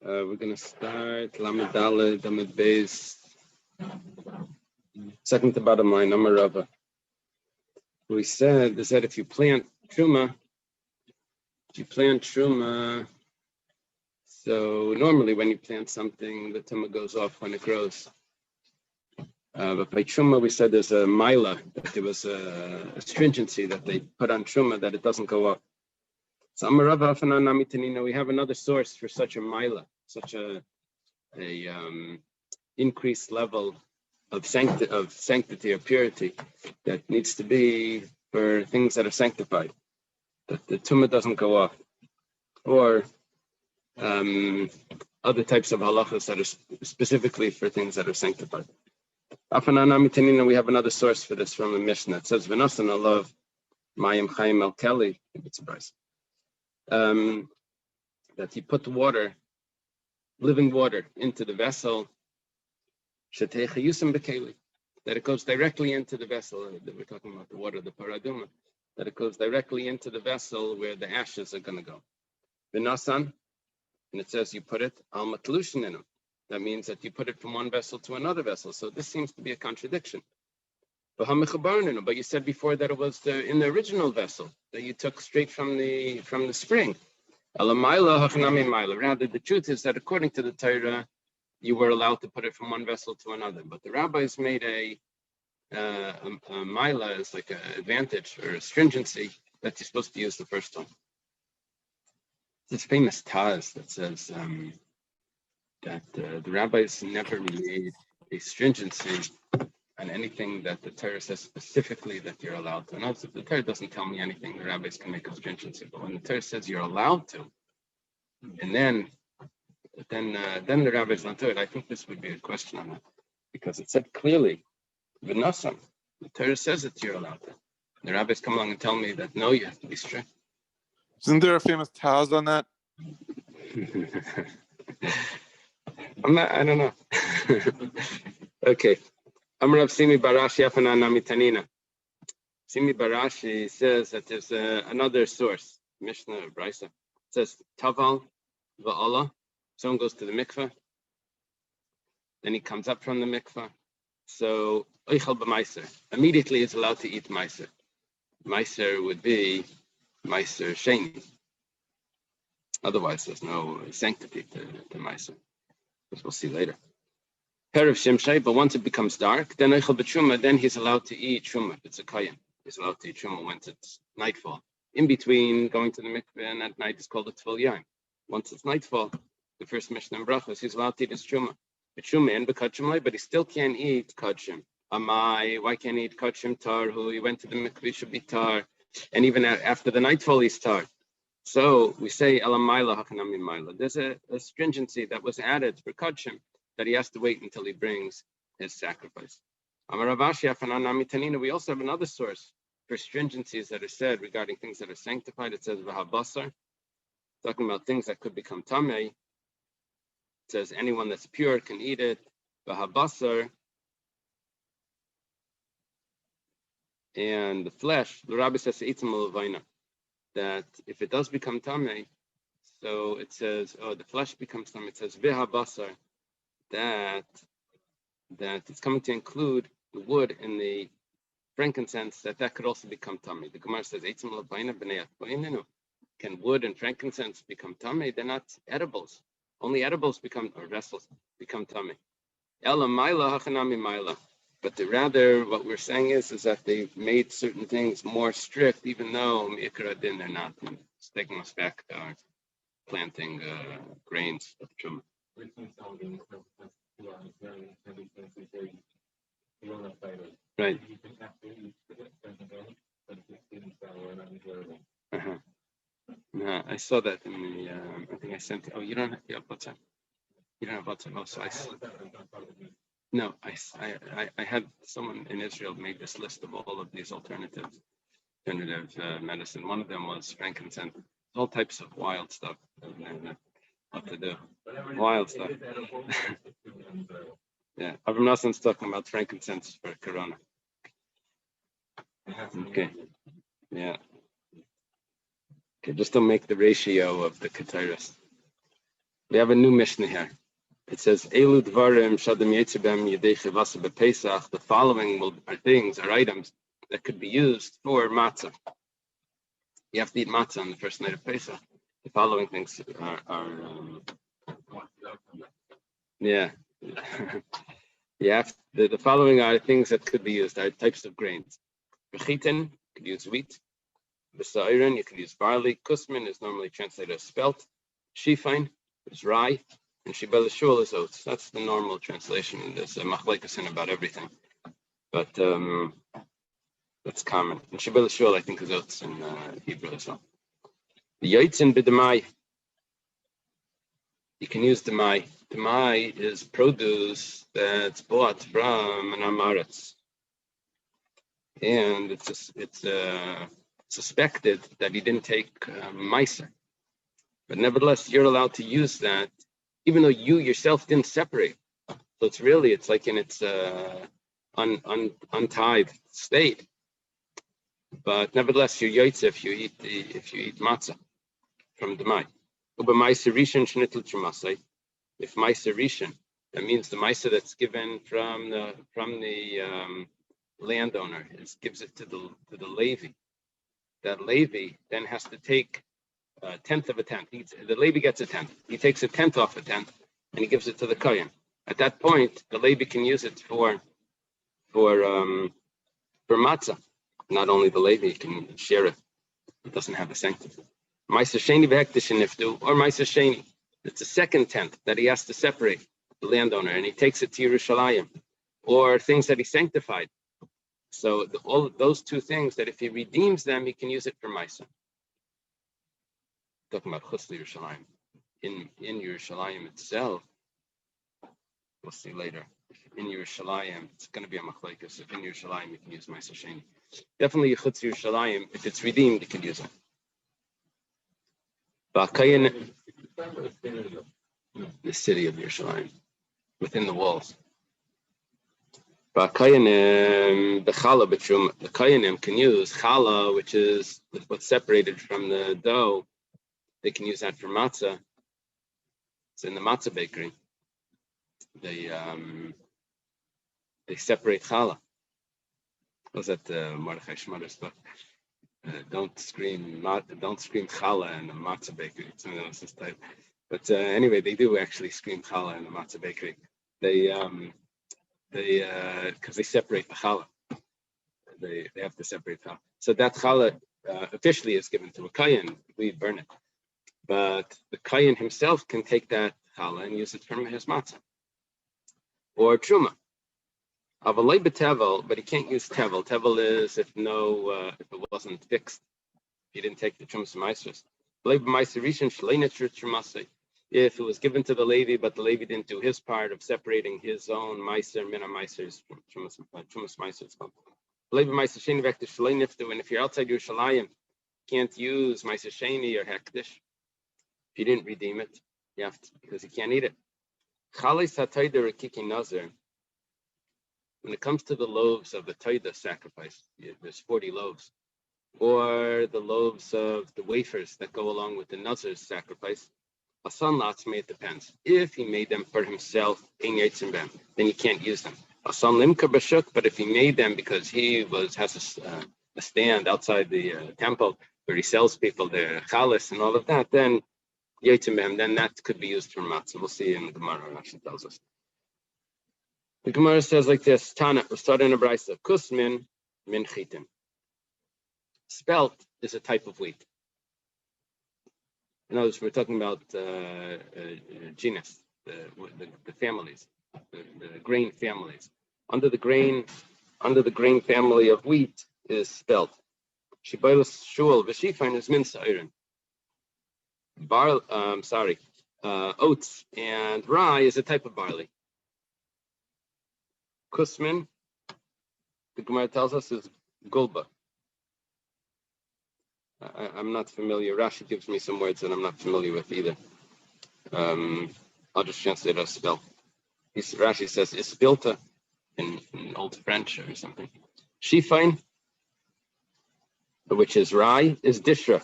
We're going to start Lamed Daled Amid Beis, second to bottom line, Amar Rava. We said if you plant truma, so normally when you plant something, the tumah goes off when it grows. But by truma, we said there's a mila, that there was a stringency that they put on truma that it doesn't go off. So Amar Rava Afanan Namitanina, we have another source for such a mila, such a increased level of sanctity or purity that needs to be for things that are sanctified, that the tumah doesn't go off, or other types of halachas that are specifically for things that are sanctified. We have another source for this from a Mishnah. It says, "V'nosan alav mayim chayim el keli." It's a price. That he put the water, living water, into the vessel. That it goes directly into the vessel. We're talking about the water, the paraduma. That it goes directly into the vessel where the ashes are going to go. V'nosan, and it says you put it al matlushin in them. That means that you put it from one vessel to another vessel. So this seems to be a contradiction. But you said before that it was in the original vessel that you took straight from the spring. Rather, the truth is that according to the Torah, you were allowed to put it from one vessel to another. But the rabbis made a mila as like an advantage or a stringency that you're supposed to use the first one. This famous Taz that says that the rabbis never made a stringency on anything that the Torah says specifically that you're allowed to. And also, if the Torah doesn't tell me anything, the rabbis can make a stringency. But when the Torah says you're allowed to, and then the rabbis don't do it, I think this would be a question on that. Because it said clearly, v'nosam, the Torah says that you're allowed to. The rabbis come along and tell me that no, you have to be strict. Isn't there a famous Taz on that? I don't know. Okay. Amar Rav Simi Barashi Afanan Namitanina. Simi Barashi says that there's another source, Mishnah or Brisa. It says Taval Va'ala. Someone goes to the mikveh, then he comes up from the mikveh. So Oichel b'maiser. Immediately is allowed to eat maiser. Maiser would be maiser sheni. Otherwise, there's no sanctity to maiser, as we'll see later. Pair of shimshai, but once it becomes dark, then oichel b'truma, then he's allowed to eat truma. It's a kayan. He's allowed to eat truma once it's nightfall. In between going to the mikveh and at night is called a tfil yaim. Once it's nightfall, the first Mishnah in Brachos, he's allowed to eat his truma. But he still can't eat kachim. Amai, why can't he eat kachim tar? Who he went to the mikveh should be tar, and even after the nightfall he's tar. So we say elamayla hakanami mayla. There's a stringency that was added for kachim that he has to wait until he brings his sacrifice. Amar Ravashi Afanan Namitanina. We also have another source for stringencies that are said regarding things that are sanctified. It says v'habasar, talking about things that could become tamei. It says anyone that's pure can eat it. V'habasar, and the flesh. The rabbi says that if it does become tamei, so it says, the flesh becomes tamei. It says v'habasar, that it's coming to include the wood and the frankincense, that could also become tamei. The Gemara says can wood and frankincense become tamei? They're not edibles. Only edibles or vessels become tamei. Ela maila hachanami maila. But rather, what we're saying is that they've made certain things more strict, even though mikra din they're not. It's taking us back to our planting grains of truma. Right. No, I saw that in the. I think I sent it. Oh, you don't have WhatsApp. You don't have WhatsApp. Oh, so I had someone in Israel made this list of all of these alternative medicine. One of them was frankincense. All types of wild stuff. What to do? Wild stuff. Yeah, Avram Nassan's talking about frankincense for Corona. Okay. Yeah. Okay, just to make the ratio of the Keteris. We have a new Mishnah here. It says, Elu dvarim shadam yetzibem yedei chivasa bepesach. The following are things, are items that could be used for matzah. You have to eat matzah on the first night of Pesach. The following things are yeah. The following are things that could be used, are types of grains. Bechitin, you could use wheat. Besairin, you could use barley. Kusmin is normally translated as spelt. Shifain is rye. And Shibel Shul is oats. That's the normal translation. There's a machlekes in about everything. But that's common. And Shibel Shul, I think, is oats in Hebrew as well. The Yotzin b'demai. You can use demai. Demai is produce that's bought from an amaretz. And it's suspected that he didn't take meiser. But nevertheless, you're allowed to use that, even though you yourself didn't separate. So it's like in its untied state. But nevertheless, you're yotze if you eat matzah from demai. If meiser rishon, that means the meiser that's given from the landowner gives it to the Levi. That Levi then has to take a tenth of a tenth. The Levi gets a tenth. He takes a tenth off a tenth and he gives it to the kohen. At that point, the Levi can use it for matzah. Not only the Levi can share it. It doesn't have a sanctity. Meiser sheni v'hektish niftu or meiser sheni. It's a second tenth that he has to separate the landowner, and he takes it to Yerushalayim, or things that he sanctified. So all of those two things that if he redeems them, he can use it for Maisa. Talking about Chutz Yerushalayim. In Yerushalayim itself, we'll see later. In Yerushalayim, it's going to be a machlekes. If in Yerushalayim, you can use Maisa Sheni. Definitely Chutz Yerushalayim, if it's redeemed, you can use it. The city of Yerushalayim, within the walls. The Kayanim can use challah, which is what's separated from the dough. They can use that for matzah. It's in the matzah bakery. They separate challah. Was that Mordechai Schmutter's book? Don't scream challah in the matzah bakery. It's something else's type. But anyway, they do actually scream challah in the matzah bakery. They because they separate the challah. They have to separate challah. So that challah officially is given to a kohen. We burn it. But the kohen himself can take that challah and use it for his matzah. Or truma. Avalei b'tevel, but he can't use tevel. Tevel is if it wasn't fixed. If you didn't take the trumas meisers. If it was given to the Levi, but the Levi didn't do his part of separating his own meiser, mina meisers, trumas meisers. Levi meiser sheni vektish shalei niftu, and if you're outside Yerushalayim, can't use meiser sheni or hektish. If you didn't redeem it, you have to, because you can't eat it. Chalis hatayda rekiki nazir. When it comes to the loaves of the Taida sacrifice, there's 40 loaves, or the loaves of the wafers that go along with the Nazir's sacrifice. Asan latzme, it depends. If he made them for himself, then you can't use them. Asan limka b'shuk, but if he made them because he has a stand outside the temple where he sells people their chalas and all of that, then then that could be used for matzah. We'll see in the Gemara. Actually tells us. The Gemara says like this: Tana, we're starting a brayso. Kusmin min chitin. Spelt is a type of wheat. In other words, we're talking about genus, the families, the grain families. Under the grain family of wheat is spelt. Shibaylas shul v'shifan is min sa'irin. Oats and rye is a type of barley. Kusmin, the Gemara tells us, is gulba. I'm not familiar. Rashi gives me some words that I'm not familiar with either. I'll just translate as spell. Rashi says ispilta in Old French or something. Shifain, which is rye, is dishra.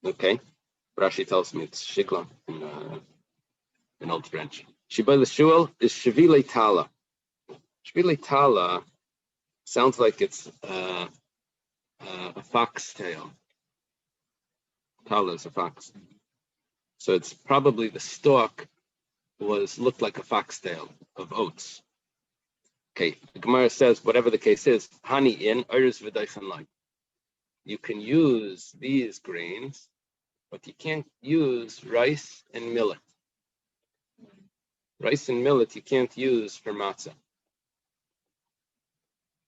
Okay. Rashi tells me it's shiklam. in Old French. Shibay l'shul is shivile tala. Shivile tala sounds like it's a foxtail. Tala is a fox. So it's probably the stalk looked like a foxtail of oats. Okay, the Gemara says, whatever the case is, hani in oiris v'daychan lai. You can use these grains, but you can't use rice and millet. Rice and millet you can't use for matzah.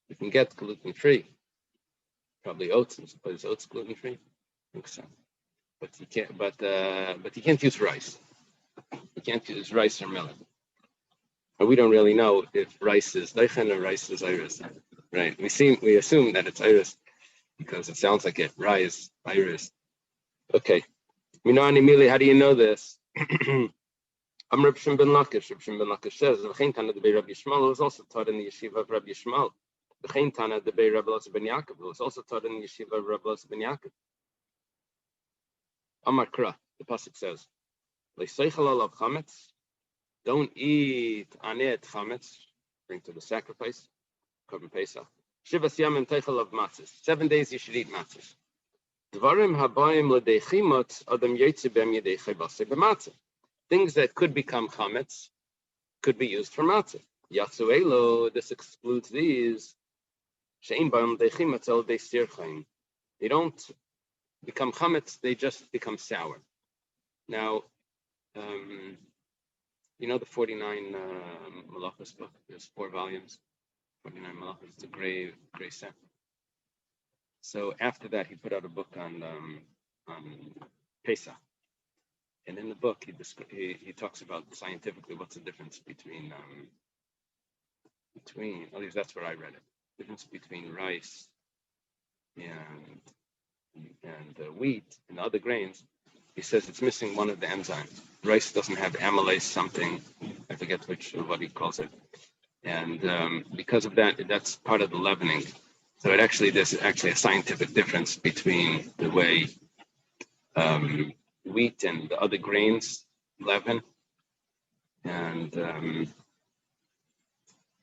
You can get gluten-free. Probably oats. I suppose oats gluten-free. I think so. But you can't. But you can't use rice. You can't use rice or millet. But we don't really know if rice is daichen or rice is iris. Right? We assume that it's iris because it sounds like it. Rice, iris. Okay. Minani Mili, how do you know this? I'm Reb Shimon ben Lakish. Reb Shimon ben Lakish says, "V'chein Tana debei Rabbi Yishmael was also taught in the yeshiva of Rabbi Yishmael. V'chein Tana debei Rabbi Elazar ben Yaakov was also taught in the yeshiva of Rabbi Elazar ben Yaakov." Amar Kra, the pasuk says, "Le'seichel alav chametz, don't eat on it chametz, bring to the sacrifice, korban Pesach. Shivas yamim teichel of matzos. 7 days you should eat matzos. Dvarim habayim l'deichimot adam yetzi b'em yedei chaybasei b'matzah. Things that could become chametz could be used for matzah. Yatsu elo, this excludes these. She'ein b'em deichimot el deisir chaim. They don't become chametz; they just become sour. Now, you know the 49 malachos book. There's 4 volumes. 49 malachos. It's a gray set. So after that, he put out a book on Pesach. And in the book, he talks about scientifically what's the difference between at least that's where I read it. Difference between rice and wheat and other grains. He says it's missing one of the enzymes. Rice doesn't have amylase something. I forget what he calls it. And because of that, that's part of the leavening. So there's actually a scientific difference between the way wheat and the other grains leaven, and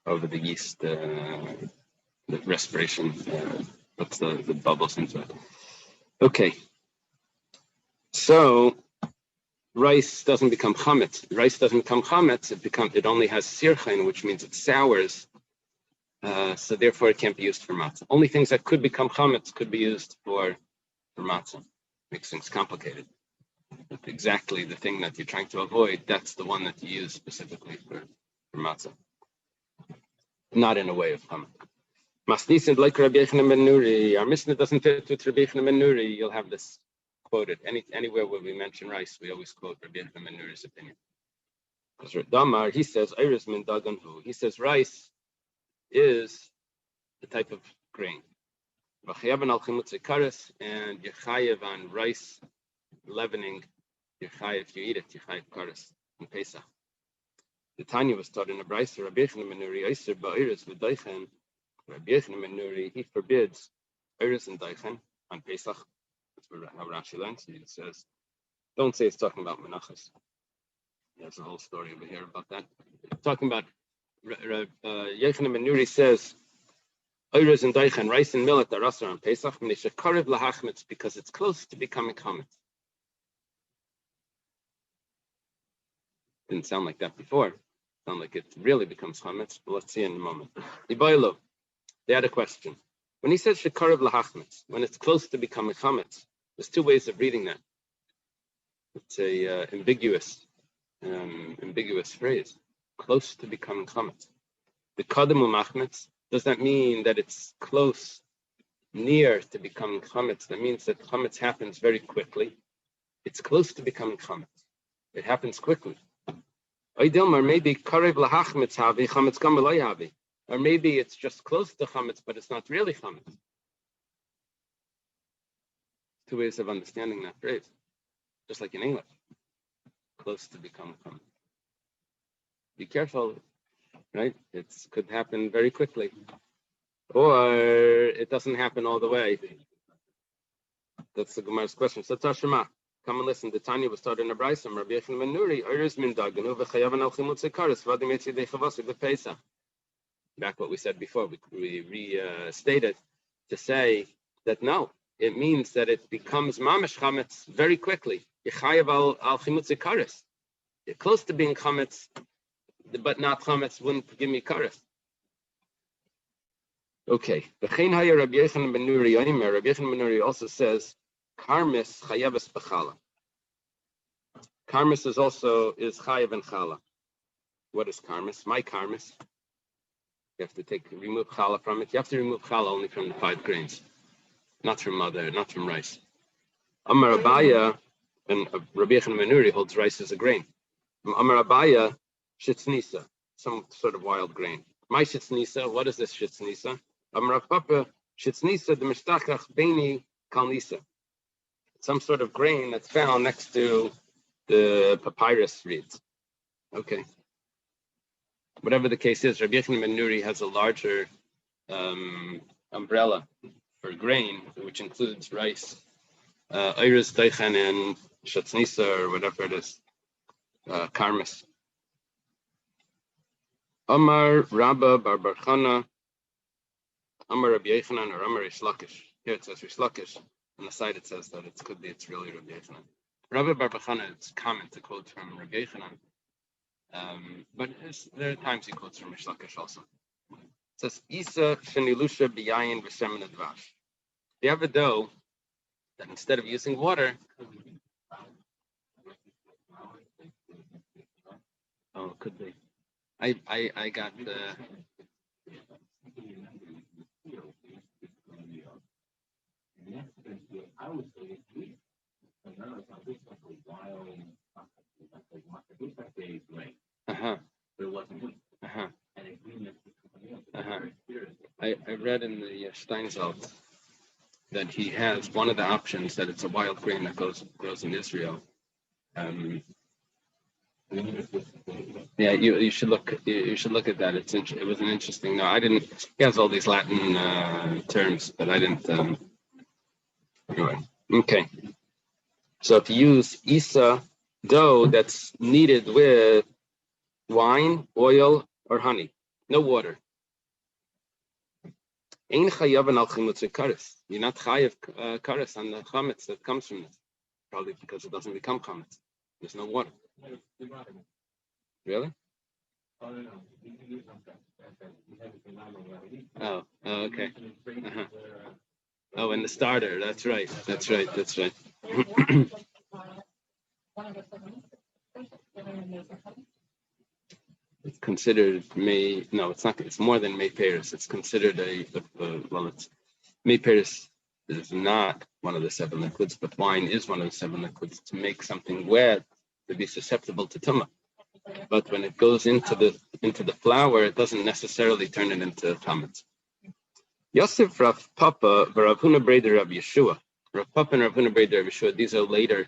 over the yeast, the respiration puts the bubbles into it. Okay, so rice doesn't become chametz. Rice doesn't become chametz. It only has sirchain, which means it sours. So therefore, it can't be used for matzah. Only things that could become chametz could be used for matzah. Makes things complicated. But exactly the thing that you're trying to avoid, that's the one that you use specifically for matzah. Not in a way of chametz. Masnisin like Rabbi Yochanan ben Nuri. Our Mishnah doesn't fit with Rabbi Yochanan ben Nuri. You'll have this quoted. Anywhere where we mention rice, we always quote Rabbi Yochanan ben Nuri's opinion. Because Damar, he says, Iris min daganhu. He says rice is the type of grain. And Yechayev on rice leavening, Yechayev, you eat it, Yechayev kares in Pesach. The Tanya was taught in a brayso, Rabbi Yochanan ben Nuri, Eiser ba'iris v'daichen. Rabbi Yochanan ben Nuri, he forbids iris and daichen on Pesach. That's how Rashi learns. He says, don't say it's talking about menachos. There's a whole story over here about that. Talking about Yochanan ben Nuri says, Oiros and Daichen, rice and millet are also on Pesach, because it's close to becoming chametz. Didn't sound like that before. Sound like it really becomes chametz, but let's see in a moment. Ibaylo, they had a question. When he says shekarev lahachmetz, when it's close to becoming chametz, there's 2 ways of reading that. It's a ambiguous phrase. Close to becoming chametz. The kademu machmetz. Does that mean that it's close, near to becoming chametz? That means that chametz happens very quickly. It's close to becoming chametz. It happens quickly. Or maybe karev lahachmetz havi chametz gam v'lo havi. Or maybe it's just close to chametz, but it's not really chametz. 2 ways of understanding that phrase, just like in English. Close to becoming chametz. Be careful. Right? It could happen very quickly. Or it doesn't happen all the way. That's the Gemara's question. So Tashema, Come and listen. The Tanya was taught in a brayso. Rabbi Yochanan ben Nuri, Oiris min daganu v'chayavan al chimutz kares v'adim yetzi dechavasi v'pesa. Back what we said before, we restated to say that no, it means that it becomes mamash chametz very quickly. Yechayav al chimutz kares. You're close to being chametz, but not chametz wouldn't give me kares. Okay. V'chein haya Rabbi Yochanan ben Nuri Yomi. Rabbi Yochanan ben Nuri also says karmis chayavas b'chala. Karmis is chayav and chala. What is karmis? My karmis. You have to remove challah from it. You have to remove challah only from the 5 grains, not from mother, not from rice. Amar Abaya, and Rabbi Yochanan ben Nuri holds rice as a grain. Amar Abaya, shitznisa, some sort of wild grain. My shitznisa, what is this shitznisa? Amar Papa, shitznisa the mishtachach beini kalnisa. Some sort of grain that's found next to the papyrus reeds. Okay. Whatever the case is, Rabbi Yochanan ben Nuri has a larger umbrella for grain, which includes rice, iris, teichen, and shatznisa, or whatever it is, karmis. Amar Rabba bar bar Chana, Amar Rabbi Yochanan, or Amar Rish Lakish. Here it says Rish Lakish. On the side it says that it's really Rabbi Yochanan. Rabba bar bar Chana, it's common to quote from Rabbi Yochanan. But there are times he quotes from Rish Lakish also. It says, Isa shenilusha biyayin v'shemen advash. You have a dough that instead of using water, it could be. I got the. I read in the Steinsaltz that he has one of the options that it's a wild grain that grows in Israel. Yeah, you should look at that. It was an interesting. No, I didn't. He has all these Latin terms, but I didn't. Anyway, okay. So if you use isa dough that's kneaded with wine, oil, or honey, no water. You're not chayav kares on the chametz that comes from this, probably because it doesn't become chametz. There's no water. Really? Oh, okay. Oh, and the starter. That's right. It's considered it's not. It's more than May Paris. It's considered May Paris is not one of the 7 liquids, but wine is one of the 7 liquids to make something wet to be susceptible to tumah. But when it goes into the flour, it doesn't necessarily turn it into chametz. Yosef Rav Papa Rav Huna Breder Rav Yeshua. Rav Papa and Rav Huna Breder Rav Yeshua. These are later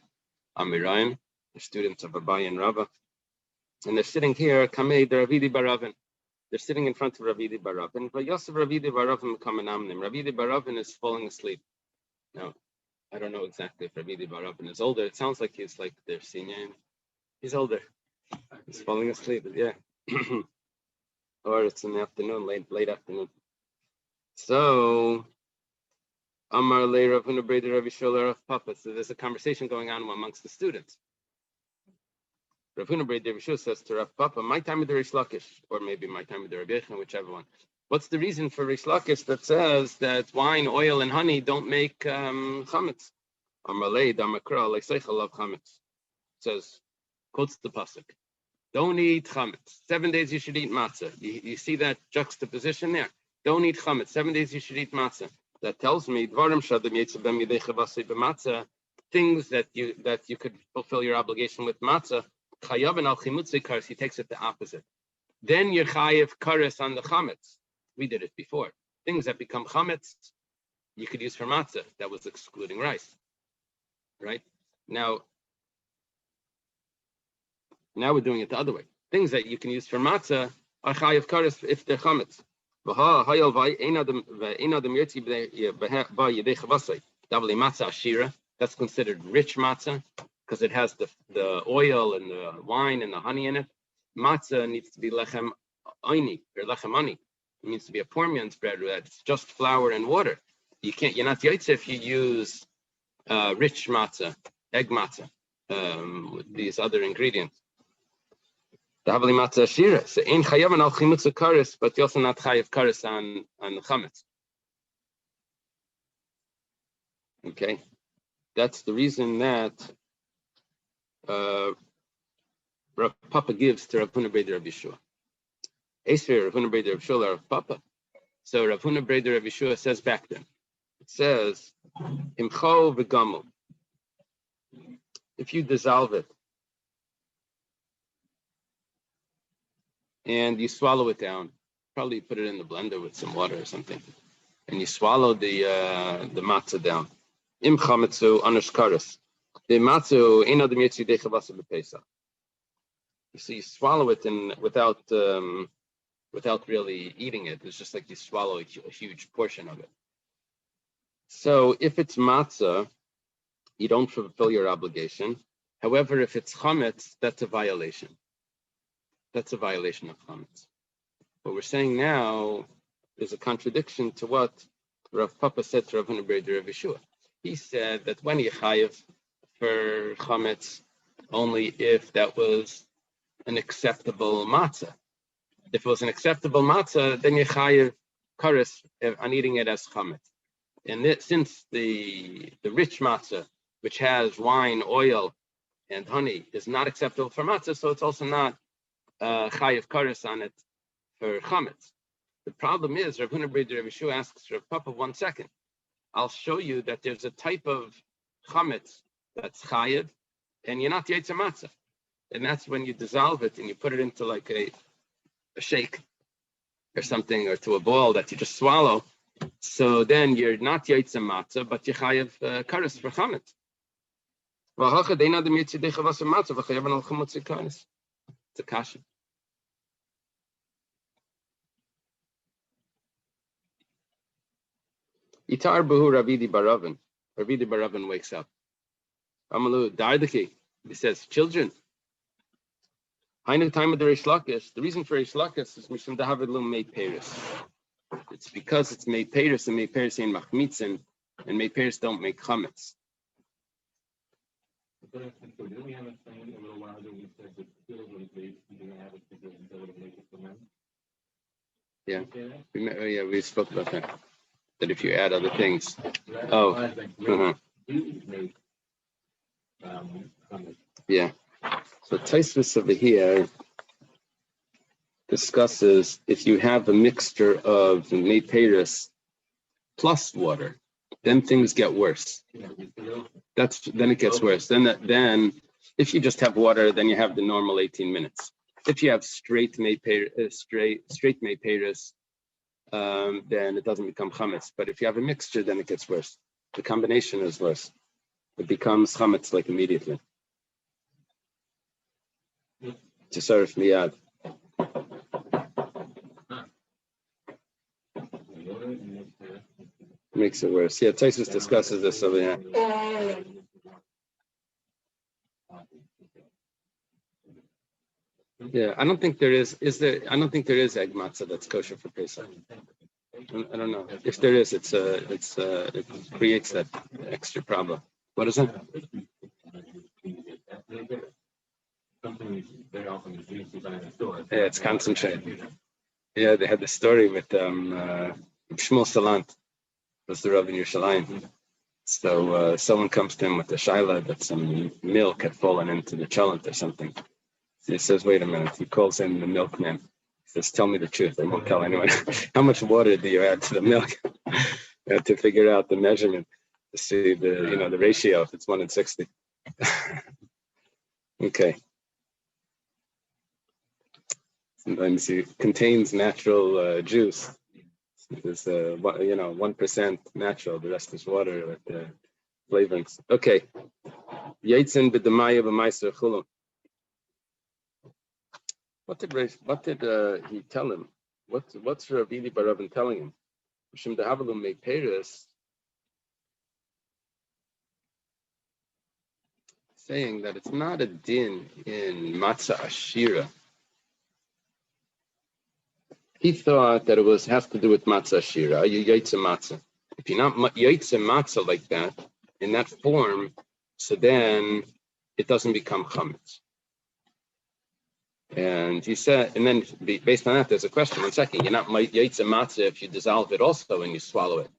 Amirayim, the students of Abai and Rava. And they're sitting here, Kamei the Ravidi Baravin. They're sitting in front of Ravidi Baravin. But Yosef Ravidi Baravin Kamanamnim. Ravidi Baravin is falling asleep. Now, I don't know exactly if Ravidi Baravin is older. It sounds like he's like their senior. He's older. He's falling asleep, yeah. Or it's in the afternoon, late afternoon. So, Amar Le Rav Huna Breder Rav Yeshua Rav Papa. So there's a conversation going on amongst the students. Rav Huna Breder Rav Yeshua says to Rav Papa, my time with the Rish Lakish, or maybe my time with the Rabbi Yochanan, whichever one. What's the reason for Rish Lakish that says that wine, oil, and honey don't make chametz? Amar Le Damakra Leiseichel of chametz. Says, quotes the pasuk. Don't eat chametz. 7 days you should eat matzah. You see that juxtaposition there? Don't eat chametz. 7 days you should eat matzah. That tells me things that you could fulfill your obligation with matzah. Chayav al chimutzi kares. He takes it the opposite. Then you're chayav kares on the chametz. We did it before. Things that become chametz, you could use for matzah. That was excluding rice. Right? Now we're doing it the other way. Things that you can use for matzah are chayav kares if they're chametz. That that's considered rich matzah because it has the oil and the wine and the honey in it. Matzah needs to be lechem oini or lechem ani. It needs to be a poor man's bread that's just flour and water. You're not yaitze if you use rich matzah, egg matzah, with these other ingredients. The havali matzah shira. So ein chayav al chimutz kares, but you're also not chayav kares on chametz. Okay, that's the reason that Rav Papa gives to Rav Huna Breder Rav Yeshua. Esfer Rav Huna Breder Rav Shula Rav Papa. So Rav Huna Breder Rav Yeshua says back then. It says, Imcho v'gamul. If you dissolve it and you swallow it down, probably put it in the blender with some water or something, and you swallow the matzah down. Im chametzu anush kares. The matzah ein adam yetzi dechavasa b'pesach. So you swallow it without really eating it. It's just like you swallow a huge portion of it. So if it's matzah, you don't fulfill your obligation. However, if it's chametz, that's a violation. That's a violation of chametz. What we're saying now is a contradiction to what Rav Papa said to Rav Huna Breder Rav Yeshua. He said that when you chayiv for chametz, only if that was an acceptable matzah. If it was an acceptable matzah, then you chayiv kares on eating it as chametz. And since the rich matzah, which has wine, oil, and honey, is not acceptable for matzah, so it's also not chayiv kares on it for chametz. The problem is, Rav Huna Breder Rav Yeshua asks Rav Papa, 1 second. I'll show you that there's a type of chametz that's chayiv, and you're not yaitze matzah. And that's when you dissolve it and you put it into like a shake or something, or to a ball that you just swallow. So then you're not yaitze matzah, but you chayiv kares for chametz. It's a kasha. Itar buhu Ravidi Baravin. Ravidi Baravin wakes up. Amalu Dardaki. He says, children. I know the time of the Reish Lakish. The reason for Reish Lakish is Mishum Dahavid made Paris. It's because it's made Paris and made Paris ain't machmitzin, and made Paris don't make chametz. Yeah, we spoke about that. That if you add other things. Oh, yeah. So Taisvis over here discusses if you have a mixture of made Paris plus water, then things get worse. Then it gets worse. Then if you just have water, then you have the normal 18 minutes. If you have straight made Paris, then it doesn't become chametz. But if you have a mixture, then it gets worse. The combination is worse. It becomes chametz like immediately. Tisarif miyad. Makes it worse. Yeah, Taisus discusses this over here. Yeah, I don't think there is. I don't think there is egg matzah that's kosher for Pesach. I don't know. If there is, it creates that extra problem. What is it? Yeah, it's concentrated. Yeah, they had the story with Shmuel Salant, was the Rav in Yerushalayim. So someone comes to him with a shaila that some milk had fallen into the cholent or something. So he says, wait a minute. He calls in the milkman. He says, tell me the truth. I won't tell anyone. How much water do you add to the milk? You have to figure out the measurement to see the ratio, if it's 1:60. Okay. Sometimes it contains natural juice. There's 1% natural. The rest is water with the flavorings. Okay. Yaitzin b'damaya b'maiser chulum. What did he tell him? What's Ravidi Baravin telling him? Mishum Dahavalum made Paris. saying that it's not a din in matzah ashira. He thought that it has to do with matzah ashira. You yaitze matzah. If you're not yaitze matzah like that, in that form, so then it doesn't become chametz. And he said, and then based on that, there's a question. 1 second, you're not yaitze matzah if you dissolve it also and you swallow it.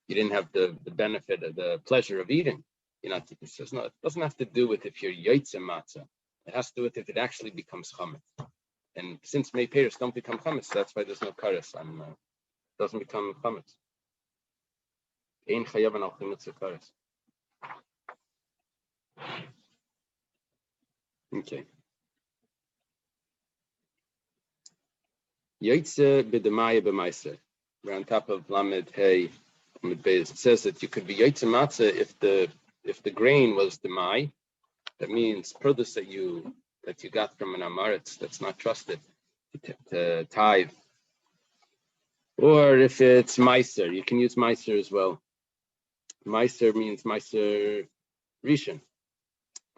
You didn't have the benefit of the pleasure of eating. It doesn't have to do with if you're yaitze matzah. It has to do with if it actually becomes chametz. And since May Peiros don't become chametz, that's why there's no kares on. Doesn't become chametz. Ein chayav al chametz kares. Okay. Yaitze b'demaya b'maiser. We're on top of Lamed Hey. It says that you could be yaitze matzah if the grain was demai. That means produce that you got from an amaretz that's not trusted to tithe. Or if it's meiser, you can use meiser as well. Meiser means meiser rishon,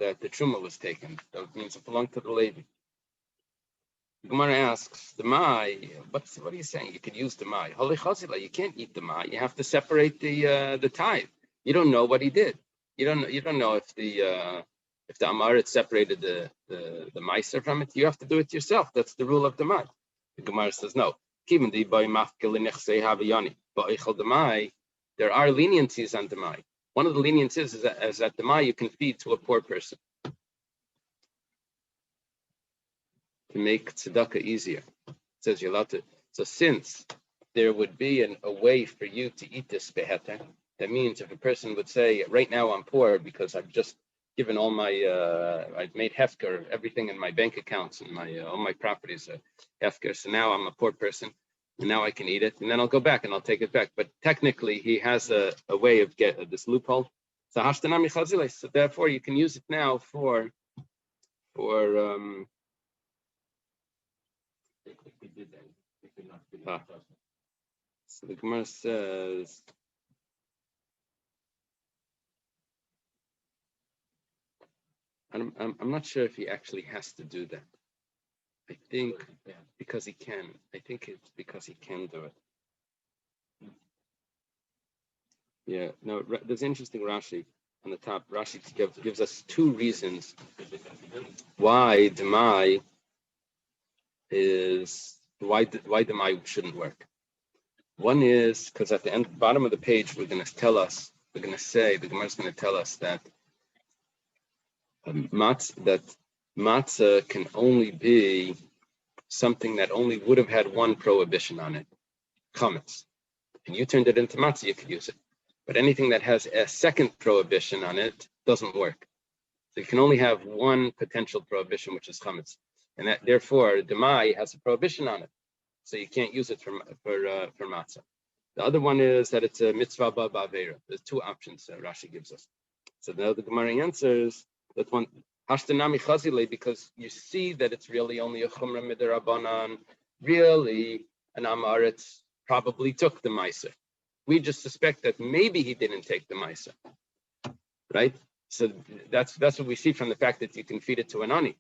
that the truma was taken. That means it belonged to the Levi. The Gemara asks, the mai, what are you saying? You could use the mai. Holy chazila, you can't eat the mai. You have to separate the tithe. You don't know what he did. You don't know if the amaret separated the meiser from it. You have to do it yourself. That's the rule of the mai. The Gemara says no. There are leniencies on the mai. One of the leniencies is that the mai you can feed to a poor person to make tzedakah easier. It says you're allowed to. So since there would be a way for you to eat this beheter, that means if a person would say, right now I'm poor because I've just given all my, I've made hefker, everything in my bank accounts and all my properties are hefker, so now I'm a poor person, and now I can eat it, and then I'll go back and I'll take it back. But technically, he has a way of getting this loophole. So hashtanami chazile, so therefore you can use it now for so the Gemara says, I'm not sure if he actually has to do that. I think because he can. I think it's because he can do it. Yeah, no, there's interesting Rashi on the top. Rashi gives us two reasons why Demai shouldn't work. One is because at the bottom of the page, the Gemara is going to tell us that matzah can only be something that only would have had one prohibition on it, chametz. And you turned it into matzah, you could use it. But anything that has a second prohibition on it doesn't work. So you can only have one potential prohibition, which is chametz. And that, therefore, demai has a prohibition on it. So you can't use it for matzah. The other one is that it's a mitzvah ba'avera. There's two options Rashi gives us. So now the Gemara answers that one, hashtanami chazile, because you see that it's really only a chumrah midirabanan. Really, an amaretz probably took the meiser. We just suspect that maybe he didn't take the meiser, right? So that's what we see from the fact that you can feed it to an ani.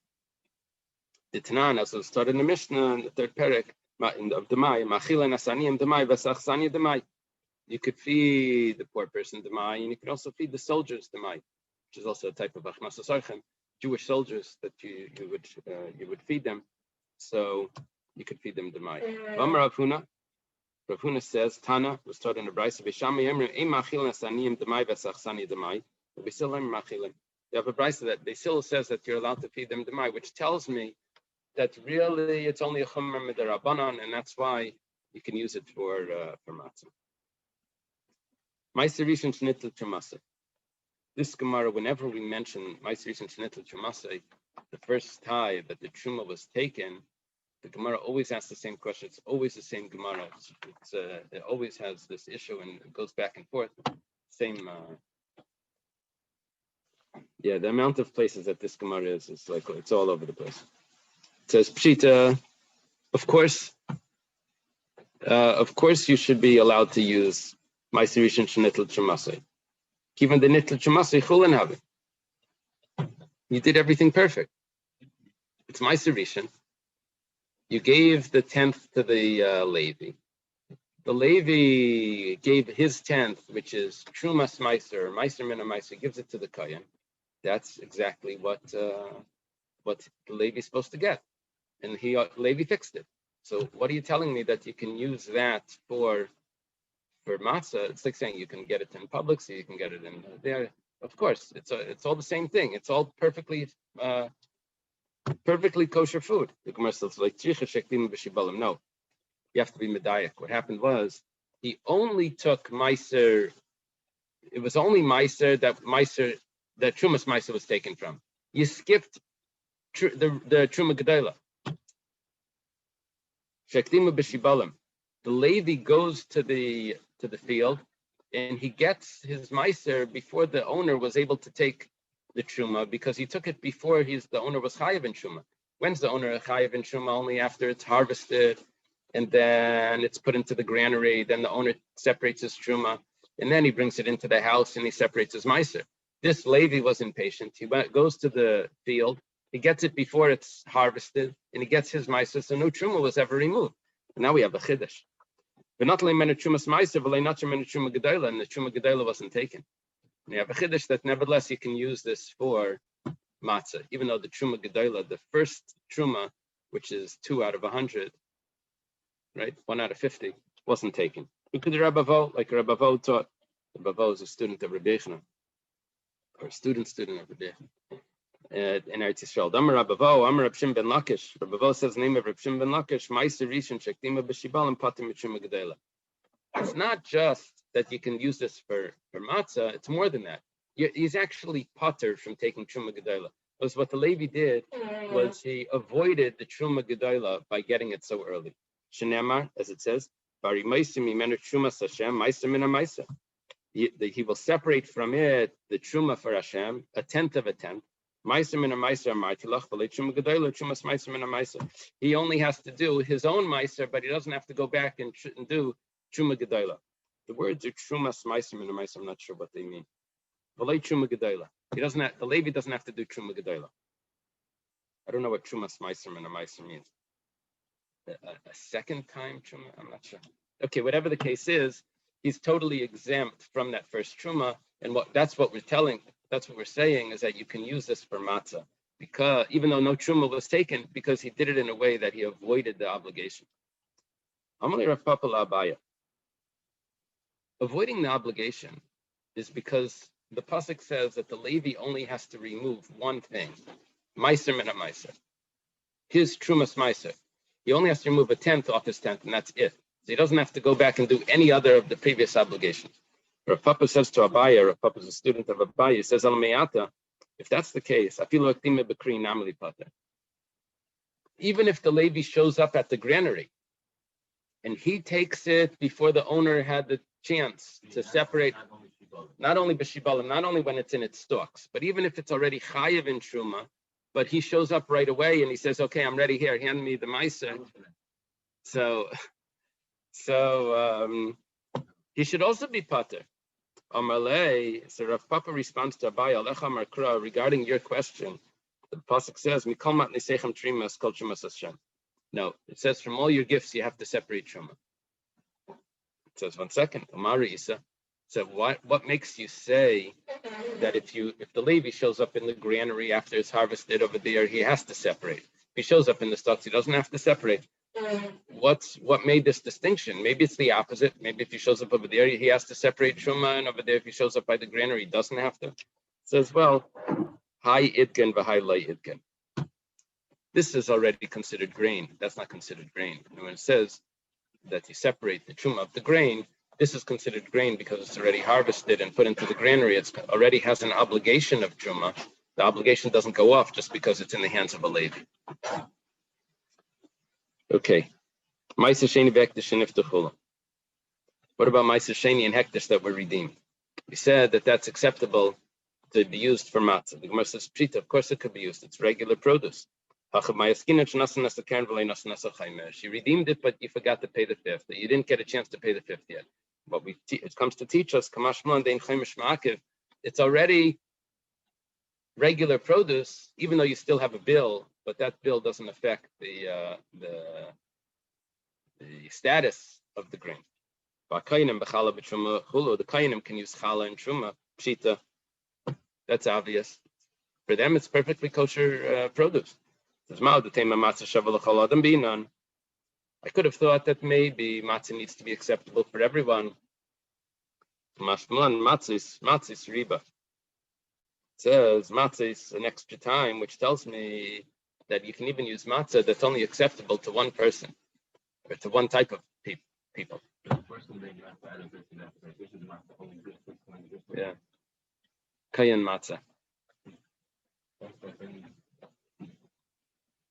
The Tanan, as it started in the Mishnah, in the third parak of Demai, machila nasaniyim Demai v'sachsani Demai. You could feed the poor person Demai, and you could also feed the soldiers Demai, which is also a type of achmas sarchem, Jewish soldiers that you would feed them. So you could feed them Demai. Rav Huna says, Tana was taught in the Brisa, B'shami Yemrim, Ein machil nasaniyim Demai v'sachsani Demai. But we still machilim. You have a Brisa that they still says that you're allowed to feed them Demai, which tells me that really it's only a chumrah midarabanan, and that's why you can use it for matzah. Meiser rishon shnitl trumasa. This Gemara, whenever we mention Meiser rishon shnitl trumasa, the first time that the truma was taken, the Gemara always asks the same question. It's always the same Gemara. It always has this issue and it goes back and forth. Same. The amount of places that this Gemara is like it's all over the place. It says Pshita, of course you should be allowed to use Meiser rishon shnitl trumasa. Even the nitl trumasa chulin have it. You did everything perfect. It's Meiser Rishon. You gave the 10th to the Levi. The Levi gave his 10th, which is Trumas Meiser Mina Meiser, gives it to the Kohen. That's exactly what the Levi's supposed to get. And Levi fixed it. So what are you telling me that you can use that for matzah? It's like saying you can get it in public, so you can get it in there. Of course, it's all the same thing. It's all perfectly kosher food. The Gemara says like no, you have to be medayak. What happened was he only took meiser. It was only meiser that Trumas meiser was taken from. You skipped the Truma Gedola. Shektimu b'shibalim. The Levi goes to the field, and he gets his meiser before the owner was able to take the truma, because he took it before the owner was chayav in truma. When's the owner chayav in truma? Only after it's harvested, and then it's put into the granary. Then the owner separates his truma, and then he brings it into the house and he separates his meiser. This Levi was impatient. He goes to the field. He gets it before it's harvested, and he gets his meiser, so no truma was ever removed. And now we have a chiddush. But not only many trumas meiser, but not many truma gedola, and the truma gedola wasn't taken. And you have a chiddush that nevertheless you can use this for matzah, even though the truma gedola, the first truma, which is 2 out of 100, right, 1 out of 50, wasn't taken. Look at the Rabbavo, like Rabbavo taught. Rabbavo is a student of Rabbi Yechon, or a student of Rabbi Yechon. In Eretz Yisrael. Amar Rabbavo, Amar Reb Shimon ben Lakish. Rabbavo says the name of Reb Shimon ben Lakish, Meiser Rishon Shektima b'Shibalim Patim Truma Gedola. It's not just that you can use this for matzah, it's more than that. He's actually pater from taking Truma Gedola. Because what the Levi did was he avoided the Truma Gedola by getting it so early. Shenemar, as it says, Bari Meisim Imenu Truma Hashem, Meiser Mina Meiser. He will separate from it the Truma for Hashem, 1/10 of a tenth. He only has to do his own meiser, but he doesn't have to go back and do truma gedola. The words are trumas meiser min meiser. I'm not sure what they mean. Truma gedola. The Levi doesn't have to do truma gedola. I don't know what trumas meiser min meiser means. A second time truma? I'm not sure. Okay, whatever the case is, he's totally exempt from that first truma, and that's what we're saying is that you can use this for matzah, because even though no truma was taken, because he did it in a way that he avoided the obligation. Amalei Rav Papa Abaya. Avoiding the obligation is because the pasuk says that the Levi only has to remove one thing, meiser min meiser, his trumas meiser. He only has to remove 1/10 off his 10th, and that's it. So he doesn't have to go back and do any other of the previous obligations. Rav Papa says to Abaya, Rav Papa is a student of Abaya, he says, if that's the case, even if the Levi shows up at the granary and he takes it before the owner had the chance to separate, not only b'shibalim, not only when it's in its stalks, but even if it's already chayiv in truma, but he shows up right away and he says, okay, I'm ready here, hand me the meiser. So he should also be pater. Amalei, so Rav Papa responds to Abaya, Alecha Markra, regarding your question. The pasuk says, "Mikol mat nisechem trimas kol trumas Hashem." No, it says from all your gifts you have to separate truma. It says 1 second. Amari Isa. So what makes you say that if the Levi shows up in the granary after it's harvested over there, he has to separate? If he shows up in the stocks, he doesn't have to separate. What made this distinction? Maybe it's the opposite. Maybe if he shows up over there, he has to separate truma, and over there, if he shows up by the granary, he doesn't have to. It says, well, high itken v'high lay itken. This is already considered grain. That's not considered grain. And when it says that you separate the truma of the grain, this is considered grain because it's already harvested and put into the granary. It already has an obligation of truma. The obligation doesn't go off just because it's in the hands of a Levi. Okay. Ma'aser Sheni v'Hekdesh niftuchula. What about Ma'aser Sheni and Hekdesh that were redeemed? We said that that's acceptable to be used for matzah. The Gemara says, Pshita, of course it could be used. It's regular produce. She redeemed it, but you forgot to pay the fifth. You didn't get a chance to pay the fifth yet. But it comes to teach us, it's already regular produce, even though you still have a bill, but that bill doesn't affect the status of the grain. The kainim can use challah and truma, pshita. That's obvious. For them, it's perfectly kosher produce. I could have thought that maybe matzah needs to be acceptable for everyone. Matzah riba. It says matzah is an extra time, which tells me that you can even use matzah that's only acceptable to one person or to one type of people. Yeah. Kayan matzah.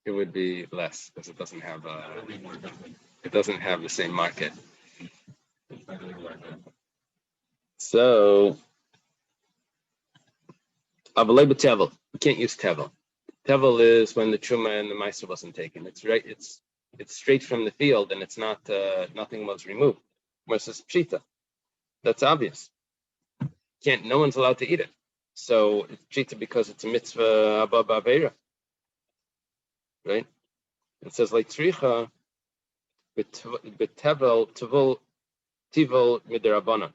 It would be less because it doesn't have the same market. So, avalei tevel. You can't use tevel. Tevel is when the truma and the meiser wasn't taken. It's right. It's straight from the field, and it's not. Nothing was removed. Versus pshita. That's obvious. No one's allowed to eat it. So it's pshita because it's a mitzvah abba ba'avera. Right? It says like tzricha b'tevel tivol midirabanan.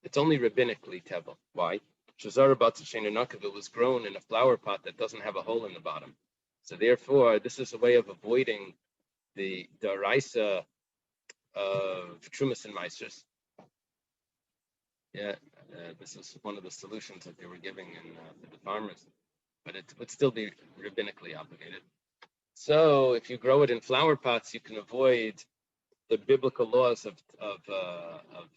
It's only rabbinically tevel. Why? Shazara batzashenanakav was grown in a flower pot that doesn't have a hole in the bottom. So therefore, this is a way of avoiding the daraisa of trumas and meisters. Yeah, this is one of the solutions that they were giving to the farmers, but it would still be rabbinically obligated. So if you grow it in flower pots, you can avoid the biblical laws of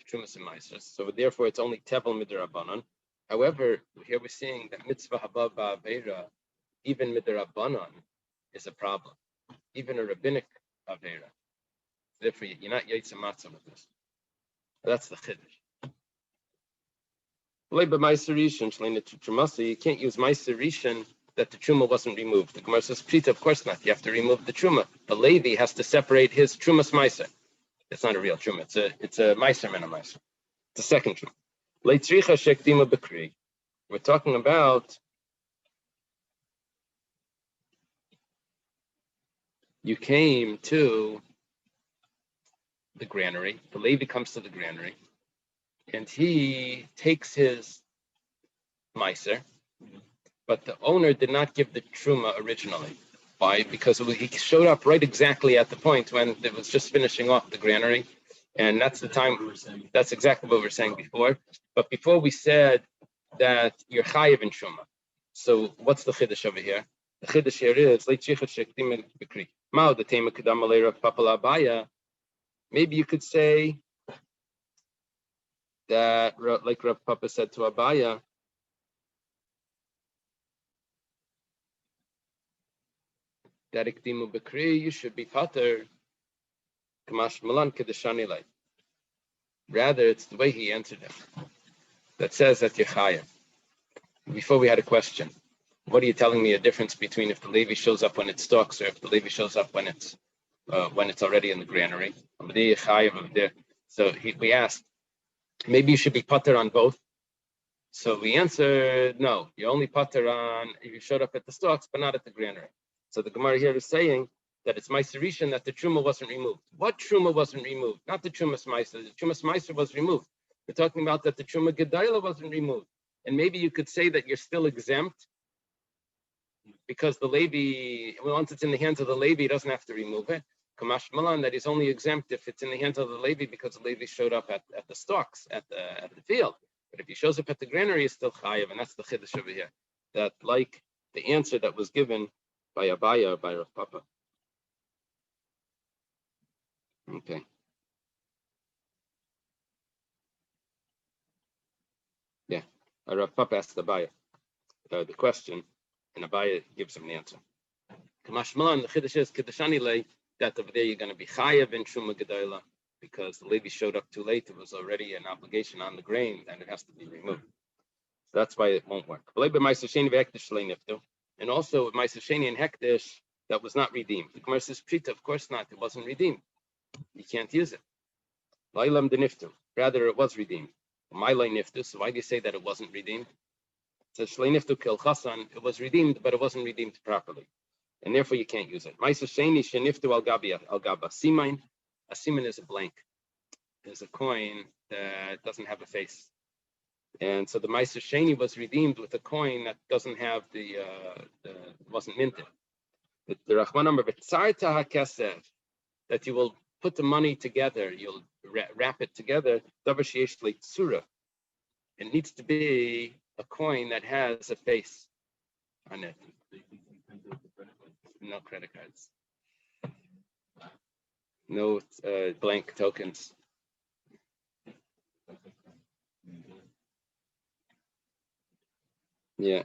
trumas and meisters. So therefore, it's only tevel midirabanan. However, here we're seeing that mitzvah haba ba'avera, even midirabanan, is a problem, even a rabbinic avera. Therefore, you're not yaitza matzah with this. That's the chiddush. You can't use meiser rishon that the truma wasn't removed. The Gemara says, pshita, of course not. You have to remove the truma. The Levi has to separate his trumas meiser. It's not a real truma. It's a meiser and a meiser. It's a second truma. Leitzricha shekdima b'kri. We're talking about you came to the granary. The Levi comes to the granary, and he takes his meiser, but the owner did not give the truma originally. Why? Because he showed up right exactly at the point when it was just finishing off the granary, and that's the time. That's exactly what we were saying before. But before we said that you're chayiv in truma. So what's the chiddush over here? The chiddush here is maybe you could say that, like Rav Papa said to Abaya, that ikdimu b'kri, you should be pater kamash malan kedeshani lay. Rather, it's the way he answered it that says that you're chayav. Before we had a question. What are you telling me a difference between if the Levi shows up when it stalks or if the Levi shows up when it's already in the granary? So we asked, maybe you should be pater on both. So we answered, no, you're only pater on if you showed up at the stalks, but not at the granary. So the Gemara here is saying that it's meiser rishon that the truma wasn't removed. What truma wasn't removed? Not the trumas meiser. The trumas meiser was removed. We're talking about that the truma gedayla wasn't removed. And maybe you could say that you're still exempt because the Levi, once it's in the hands of the Levi, he doesn't have to remove it. Kamash Malan, that he's only exempt if it's in the hands of the Levi because the Levi showed up at the stalks, at the field. But if he shows up at the granary, he's still chayav, and that's the chiddush over here. That like the answer that was given by Abaya or by Rav Papa. Okay. Yeah. Rav Papa asked Abaya the question, and Abaya gives him an answer. Kamash Malan, the chiddush is kedeshani lay, that over there you're going to be chayav in truma gedayla because the Levi showed up too late. It was already an obligation on the grain, and it has to be removed. So that's why it won't work. And also with meiser sheni and hekdesh, that was not redeemed. The Gemara says, Prita, of course not. It wasn't redeemed. You can't use it. Rather, it was redeemed. So why do you say that it wasn't redeemed? says Shleiniftu Kil Chasan, it was redeemed, but it wasn't redeemed properly. And therefore you can't use it. Ma'aser Sheni Sheniftu Al Gaba Simain. A siman is a blank. There's a coin that doesn't have a face. And so the Ma'aser Sheni was redeemed with a coin that doesn't have wasn't minted. The Rachman number B'tzarta HaKesef, that you will put the money together, you'll wrap it together. Davar sheyesh leitzura. It needs to be a coin that has a face on it. No credit cards. No blank tokens. Yeah.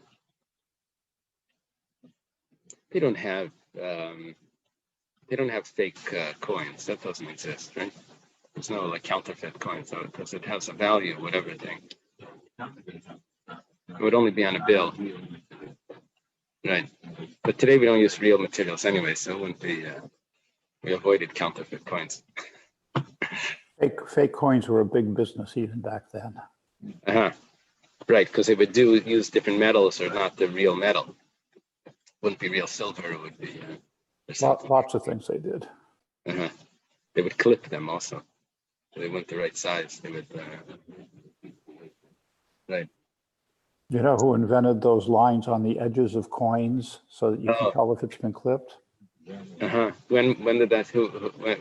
They don't have fake coins. That doesn't exist, right? There's no like counterfeit coins because it has a value, whatever thing. It would only be on a bill, right? But today we don't use real materials anyway, so it wouldn't be. We avoided counterfeit coins. Fake coins were a big business even back then. Right, because they would use different metals or not the real metal. Wouldn't be real silver. It would be lots of things they did. They would clip them also. So they weren't the right size. They would. Right. You know who invented those lines on the edges of coins so that you can tell if it's been clipped? When did that?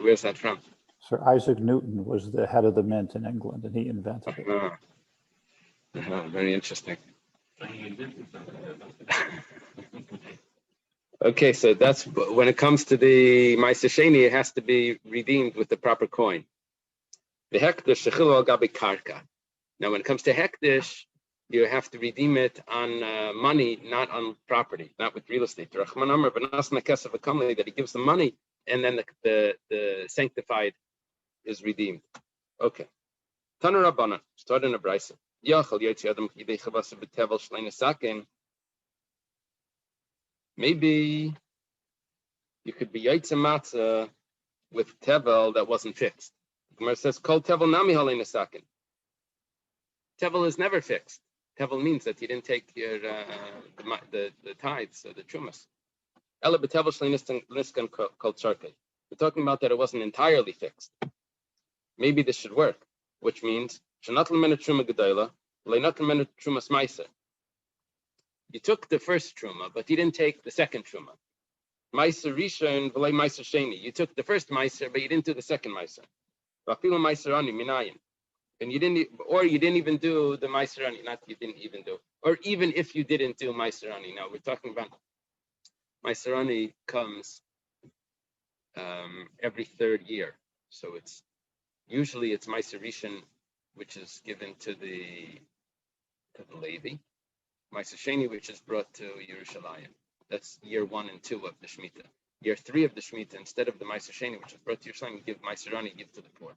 Where's that from? Sir Isaac Newton was the head of the mint in England, and he invented it. Very interesting. Okay, so that's when it comes to the Ma'aser Sheni, it has to be redeemed with the proper coin. The hekdesh shechilu al gabi karka. Now, when it comes to hekdesh, you have to redeem it on money, not on property, not with real estate. Rachman Amar b'nas nakesef v'kamli, that he gives the money, and then the sanctified is redeemed. Okay. Tanu Rabbanan, start in a brisa. Yachal yotzi adam yidei chavasa b'tevel shleina sakin. Maybe you could be yaitza matzah with tevel that wasn't fixed. Gemara says, "Kol tevel nami haleina sakin." Tevel is never fixed. Tevel means that you didn't take your the tithes or the trumas. Ela b'tevel shleiniskan kol tzarkei. We're talking about that it wasn't entirely fixed. Maybe this should work, which means shenat l'menu truma gedola, le'nat l'menu trumas ma'aser. You took the first truma, but you didn't take the second truma. Ma'aser rishon v'lei ma'aser sheni. You took the first ma'aser, but you didn't do the second ma'aser. V'afilu ma'aser ani minayin. And you didn't even do the ma'aser ani. Not you didn't even do, or even if you didn't do ma'aser ani. Now we're talking about ma'aser ani comes every third year, so it's usually ma'aser rishon, which is given to the Levi. Ma'aser Sheni, which is brought to Yerushalayim. That's year 1 and 2 of the Shemitah. Year 3 of the Shemitah, instead of the Ma'aser Sheni, which is brought to Yerushalayim, you give Ma'aser Ani, give to the poor.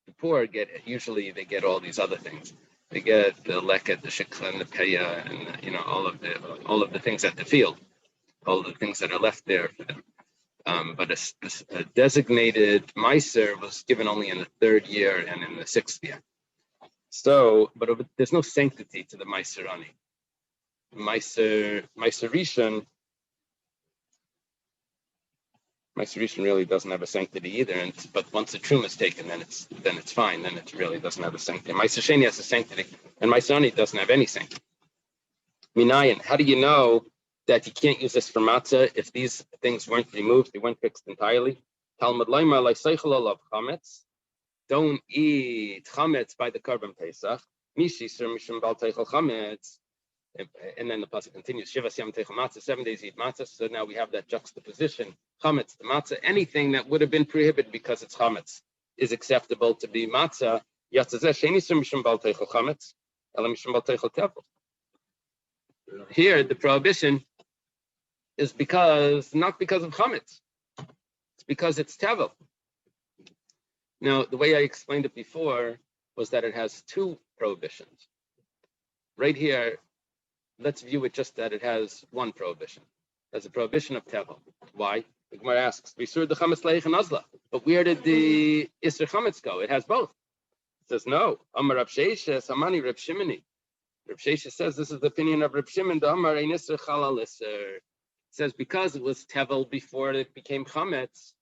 The poor usually they get all these other things. They get the leket, the shikla, and the peya, and all of the things at the field, all the things that are left there for them. But a designated Ma'aser was given only in the 3rd year and in the 6th year. So, but there's no sanctity to the Ma'aser Ani. Ma'aser Rishon really doesn't have a sanctity either. But once the truma is taken, then it's fine. Then it really doesn't have a sanctity. Ma'aser Sheni has a sanctity, and Ma'aser Ani doesn't have any sanctity. Minayin, how do you know that you can't use this for matzah if these things weren't removed? They weren't fixed entirely. Talmud Laimar Laiseichel Olav Chametz. Don't eat chametz by the Korban Pesach. Mishis or mishum bal teichel chametz. And then the pasuk continues. Shivas yam teichel matzah. 7 days eat matzah. So now we have that juxtaposition. Chametz, the matzah. Anything that would have been prohibited because it's chametz is acceptable to be matzah. Yatzazeh sheni sur mishum bal teichel chametz. Ela mishum bal teichel tevel. Here the prohibition is not because of chametz. It's because it's tevel. Now, the way I explained it before was that it has 2 prohibitions. Right here, let's view it just that it has 1 prohibition. There's a prohibition of tevel. Why? The Gemara asks, but where did the Isser Chametz go? It has both. It says, no. Amar Rav Sheishes, Hamani Rav Shimoni. Reb Shesha says this is the opinion of Reb Shimon. The Amar ein iser chalal iser. It says because it was tevel before it became chametz,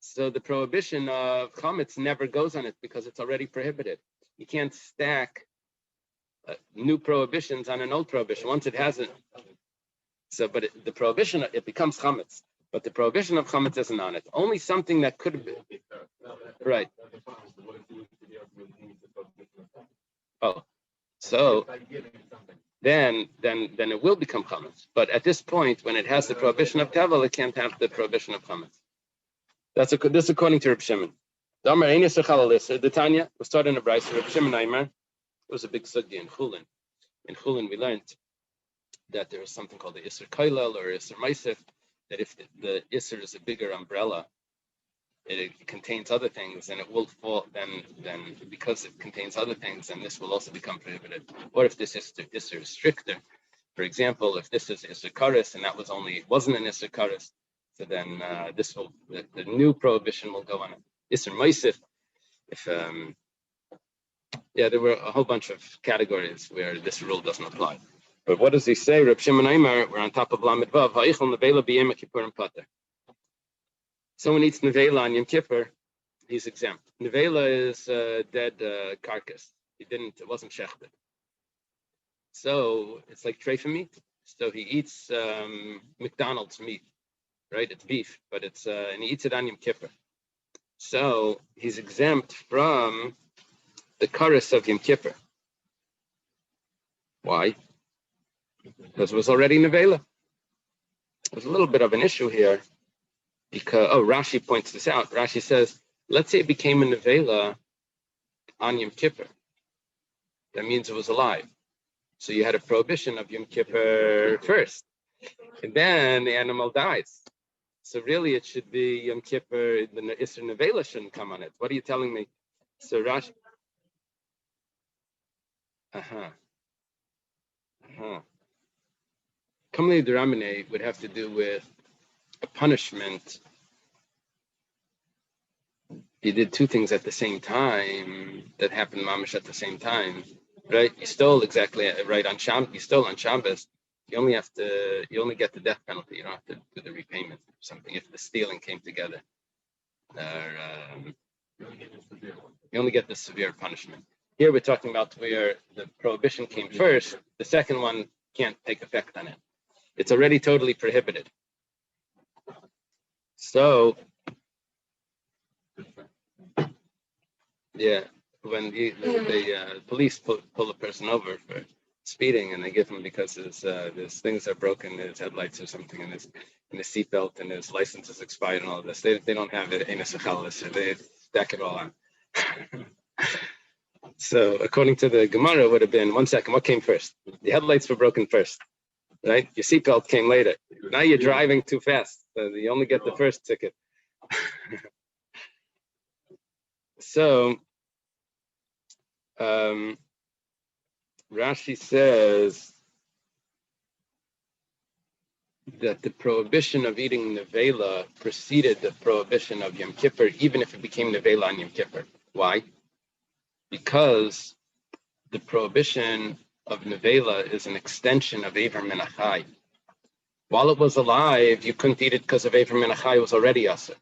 so the prohibition of chametz never goes on it because it's already prohibited. You can't stack new prohibitions on an old prohibition once it hasn't. So, but the prohibition, it becomes chametz, but the prohibition of chametz isn't on it. Only something that could be right. Oh, so then it will become chametz. But at this point, when it has the prohibition of tevel, it can't have the prohibition of chametz. This according to Reb Shimon. The Tanya was taught in a brayso. Reb Shimon Aimer. It was a big sugya in Chulin. In Chulin, we learned that there is something called the Isser Kailel or Isser Maisif, that if the Isser is a bigger umbrella, it contains other things, and it will fall, then because it contains other things, then this will also become prohibited. Or if this Isser is stricter, for example, if this is Isser Karis, and that wasn't an Isser Karis, so then the new prohibition will go on it. Isser Maisif, if there were a whole bunch of categories where this rule doesn't apply. But what does he say? Reb Shimon Aimer, we're on top of Lamed Vav. Ha'ichel nevela b'yem kippur and pater. Someone eats nevela on Yom Kippur, he's exempt. Nevela is a dead carcass. It wasn't shechted. So it's like treifa meat. So he eats McDonald's meat, right? It's beef, but and he eats it on Yom Kippur. So he's exempt from the kares of Yom Kippur. Why? Because it was already nevela. There's a little bit of an issue here because Rashi points this out. Rashi says, let's say it became a nevela on Yom Kippur. That means it was alive. So you had a prohibition of Yom Kippur first, and then the animal dies. So really, it should be Yom Kippur. The Isser nevela shouldn't come on it. What are you telling me? So Rashi. Kamli Duramine would have to do with a punishment. You did two things at the same time that happened mamash at the same time, right? You stole exactly right on Shabbos. You stole on Shabbos. You only get the death penalty. You don't have to do the repayment or something if the stealing came together. You only get the severe punishment. Here we're talking about where the prohibition came first. The second one can't take effect on it. It's already totally prohibited. So, when the police pull a person over for speeding, and they give him because his things are broken, his headlights or something, and his seatbelt and his license is expired and all of this. They don't have it in a sechalis, they stack it all on. So according to the Gemara, it would have been 1 second. What came first? The headlights were broken first, right? Your seatbelt came later. Now you're driving too fast, so you only get the first ticket. So Rashi says that the prohibition of eating nevela preceded the prohibition of Yom Kippur, even if it became nevela on Yom Kippur. Why? Because the prohibition of nevela is an extension of Eiver Min HaChai. While it was alive, you couldn't eat it because of Eiver Min HaChai was already asur.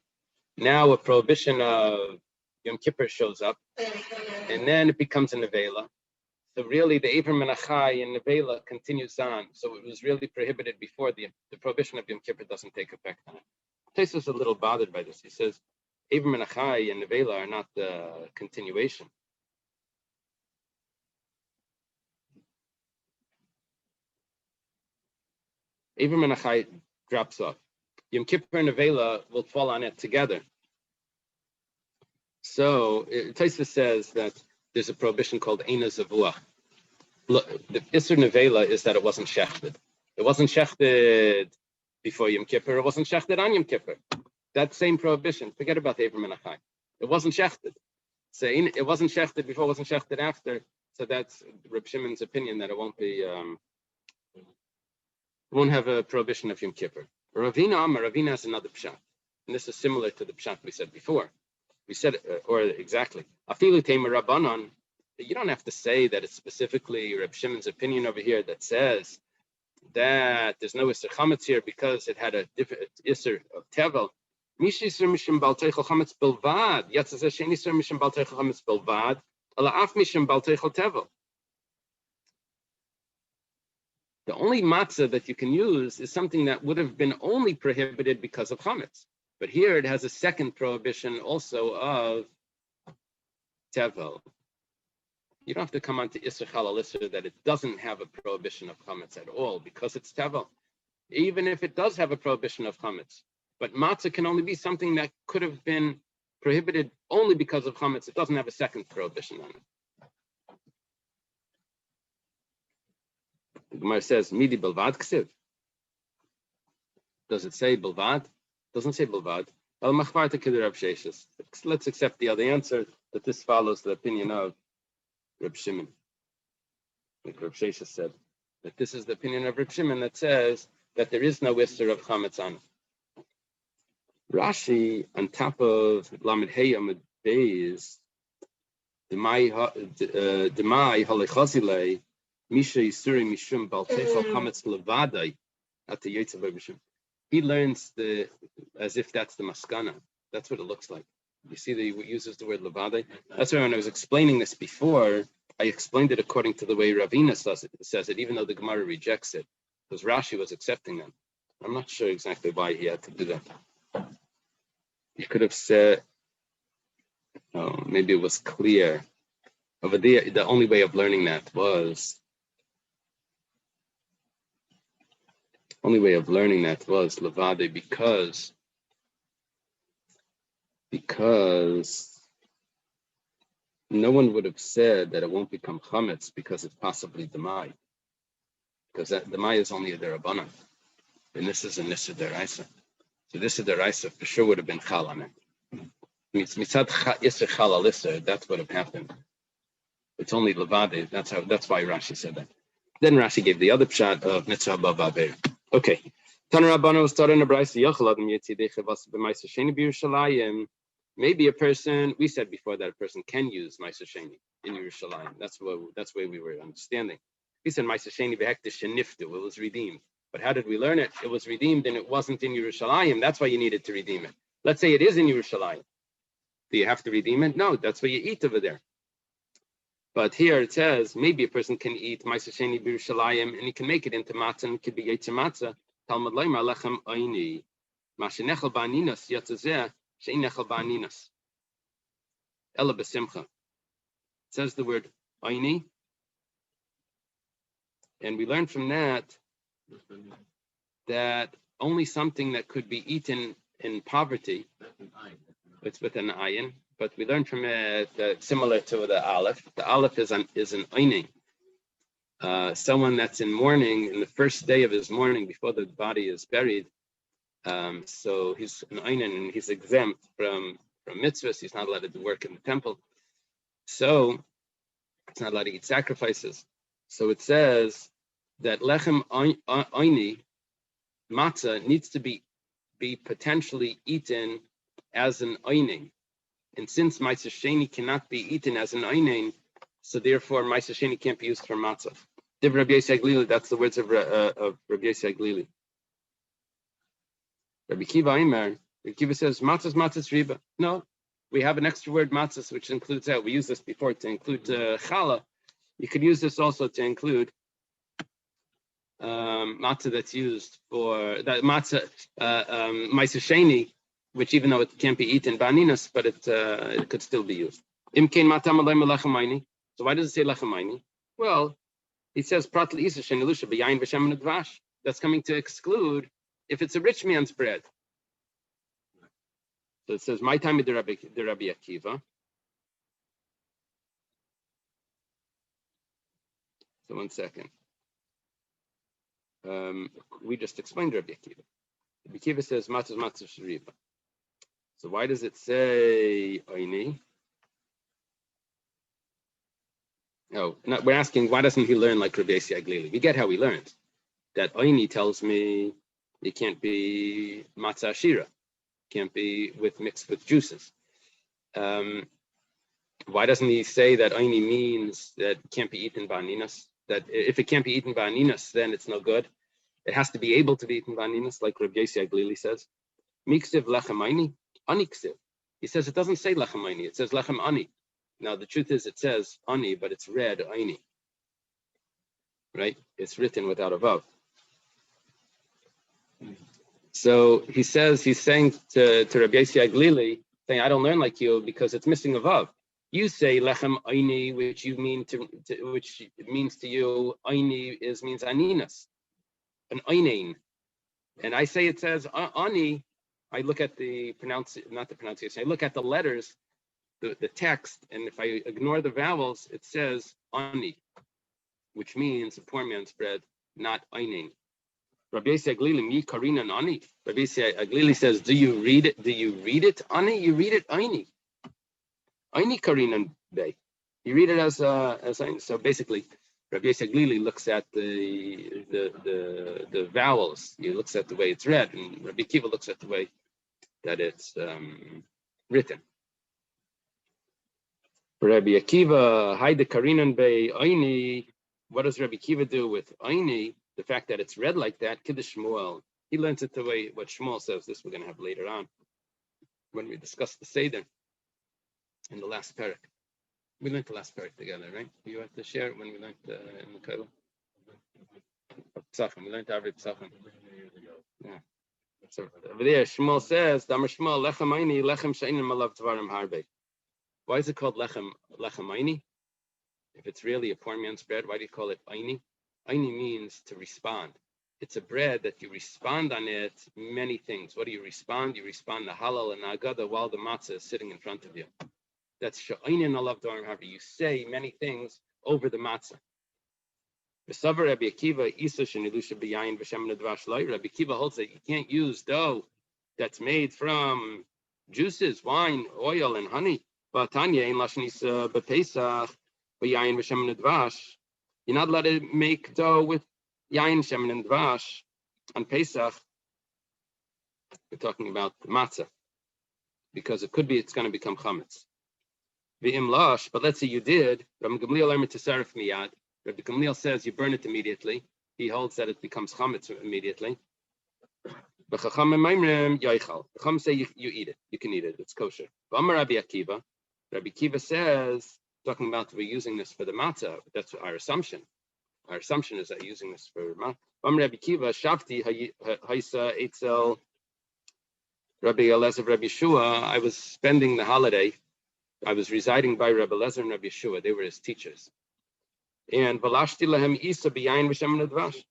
Now a prohibition of Yom Kippur shows up, and then it becomes a nevela. So really, the Eiver Min HaChai and nevela continues on. So it was really prohibited before the prohibition of Yom Kippur doesn't take effect on it. Tosfos is a little bothered by this. He says Eiver Min HaChai and nevela are not the continuation. Eiver Min HaChai drops off. Yom Kippur and nevela will fall on it together. So Tosfos says that there's a prohibition called Eina Zavuach. Look, the Isser Nevela is that it wasn't shechted. It wasn't shechted before Yom Kippur. It wasn't shechted on Yom Kippur. That same prohibition. Forget about Eiver Min HaChai. It wasn't shechted. So it wasn't shechted before. It wasn't shechted after. So that's Reb Shimon's opinion that it won't be. Won't have a prohibition of Yom Kippur. Ravina has another pshat, and this is similar to the pshat we said before. We said, or exactly, Afilu Tema Rabbanon, you don't have to say that it's specifically Reb Shimon's opinion over here that says that there's no Isser Chametz here because it had a different Isser of Tevel. Mish Isser Mishim Bal Teichel Chametz Bilvad. Yatz Zeh Shein Isser Mishim Bal Teichel Chametz Bilvad. Ala Af Mishim Bal Teichel Tevel. The only matzah that you can use is something that would have been only prohibited because of chametz. But here it has a second prohibition also of tevel. You don't have to come on to Isser Halal Isser that it doesn't have a prohibition of chametz at all because it's tevel. Even if it does have a prohibition of chametz. But matzah can only be something that could have been prohibited only because of chametz. It doesn't have a second prohibition on it. The Gemara says, Midi Bilvad Ksiv. Does it say Bilvad? Doesn't say Bilvad. Let's accept the other answer that this follows the opinion of Reb Shimon. Like Reb Sheshes said, that this is the opinion of Reb Shimon that says that there is no Isser of Chametz on it. Rashi, on top of Lamed Hey Amud Beis, Demai Halechazilei, Misha Yisuri Mishum Bal Teichel Chametz Levadai at the Yetzav B'Shim. He learns as if that's the maskana. That's what it looks like. You see that he uses the word levadai. That's why when I was explaining this before, I explained it according to the way Ravina says it, even though the Gemara rejects it, because Rashi was accepting them. I'm not sure exactly why he had to do that. He could have said, oh, maybe it was clear. But the only way of learning that was levade because no one would have said that it won't become chametz because it's possibly demai, because that demai is only a derabbanan, and this is a nissa deraisa. So this is deraisa for sure would have been chal on it. Mitzad isser chal al isser, that's what would have happened. It's only levade. That's why Rashi said that. Then Rashi gave the other pshat of mitzvah b'aver. Okay. Tanarabana was taught in a brayso yochel adam yitzidei chavas b'ma'aser sheni b'Yerushalayim. Maybe a person, we said before that a person can use ma'aser sheni in Yerushalayim. That's where we were understanding. We said ma'aser sheni v'hektish sheniftu. It was redeemed. But how did we learn it? It was redeemed and it wasn't in Yerushalayim. That's why you needed to redeem it. Let's say it is in Yerushalayim. Do you have to redeem it? No, that's why you eat over there. But here it says maybe a person can eat ma'aser sheni b'Yerushalayim and he can make it into matzah and it could be yetzer matzah. Talmud leimar lechem oini mashenechel ba'aninas yatzazeh she'in nechel ba'aninas ela b'simcha. It says the word oini, and we learn from that only something that could be eaten in poverty, it's with an ayin. But we learn from it similar to the aleph. The aleph is an oini. Someone that's in mourning, in the first day of his mourning before the body is buried. So he's an oinen and he's exempt from mitzvahs. He's not allowed to do work in the temple. So he's not allowed to eat sacrifices. So it says that lechem oini, matzah, needs to be potentially eaten as an oinin. And since ma'aser sheni cannot be eaten as an oinin, so therefore ma'aser sheni can't be used for matzah. Div Rabbi Yossi Aglili, that's the words of Rabbi Yossi Aglili. Rabbi Kiva Aimer, Rabbi Kiva says matzah's riba. No, we have an extra word matzah which includes that. We used this before to include challah. You could use this also to include matzah that's used for that matzah ma'aser sheni, which even though it can't be eaten ba'aninas, but it could still be used. Imkein matam alayim lechem oini. So why does it say lechem oini? Well, he says prat le'isa shenilusha b'yayin v'shem dvash. That's coming to exclude if it's a rich man's bread. So it says my time the Rabbi Akiva. So 1 second. We just explained Rabbi Akiva. Rabbi Akiva says matzah shriva. So why does it say oini? No, we're asking why doesn't he learn like Rabbi Yossi Aglili? We get how he learns. That oini tells me it can't be matzah shira, can't be mixed with juices. Why doesn't he say that Aini means that it can't be eaten by Aninas? That if it can't be eaten by Aninas, then it's no good. It has to be able to be eaten by Aninas, like Rabbi Yossi Aglili says. Miksiv lechem Aini, Aniksiv. He says it doesn't say lechem Aini, it says lechem Ani. Now the truth is it says Ani, but it's read Aini. Right? It's written without a vav. So he says, he's saying to Rabbi Yossi Aglili, saying, I don't learn like you because it's missing a vav. You say lechem aini, which which means to you, aini means aninas, an ainain. And I say it says ani. I look at the not the pronunciation. I look at the letters, the text, and if I ignore the vowels, it says ani, which means a poor man's bread, not ainain. Rabbi Yossi Aglili, mi karina ani. Rabbi Yossi Aglili says, do you read it? Do you read it ani? You read it aini. Aini karina bay. You read it as aini. So basically, Rabbi Yossi Aglili looks at the vowels. He looks at the way it's read, and Rabbi Akiva looks at the way that it's written. Rabbi Akiva, Haide Karinan Bay Aini. What does Rabbi Akiva do with Aini? The fact that it's read like that, Kiddush Shmuel. He learns it the way what Shmuel says. This we're going to have later on when we discuss the Seder in the last parak. We learned the last parak together, right? You have to share it when we learned in the Kollel. Pesachim. We learned Avri Pesachim. Yeah. So over there, Shmuel says, Damar Shmuel, Lechem Aini, Lechem She'inim Malav Tvarim Harbe. Why is it called Lechem Aini? If it's really a poor man's bread, why do you call it Aini? Aini means to respond. It's a bread that you respond on it many things. What do you respond? You respond to halal and agada while the matzah is sitting in front of you. That's she'ainin alav dvarim harbe. You say many things over the matzah. V'savar Rabbi Akiva isa shenilusha b'yayin v'shem nedvash loy. Rabbi Akiva holds that you can't use dough that's made from juices, wine, oil, and honey. V'atanya ein lashnis b'pesach b'yayin v'shem nedvash. You're not allowed to make dough with yayin, shemen, and dvash on Pesach. We're talking about the matzah because it's going to become chametz. But let's say you did. Rabbi Gamliel says you burn it immediately. He holds that it becomes chametz immediately. The chacham say you eat it. You can eat it. It's kosher. Rabbi Akiva says, talking about we're using this for the matzah. That's our assumption. Our assumption is that using this for matzah. Rabbi Akiva Shafti Haisa Eitzel Rabbi Elazar Rabbi Yeshua. I was spending the holiday. I was residing by Rabbi Elazar and Rabbi Yeshua. They were his teachers. And Valashti Lahem Isa B'Yayin V'Shem Nedvash.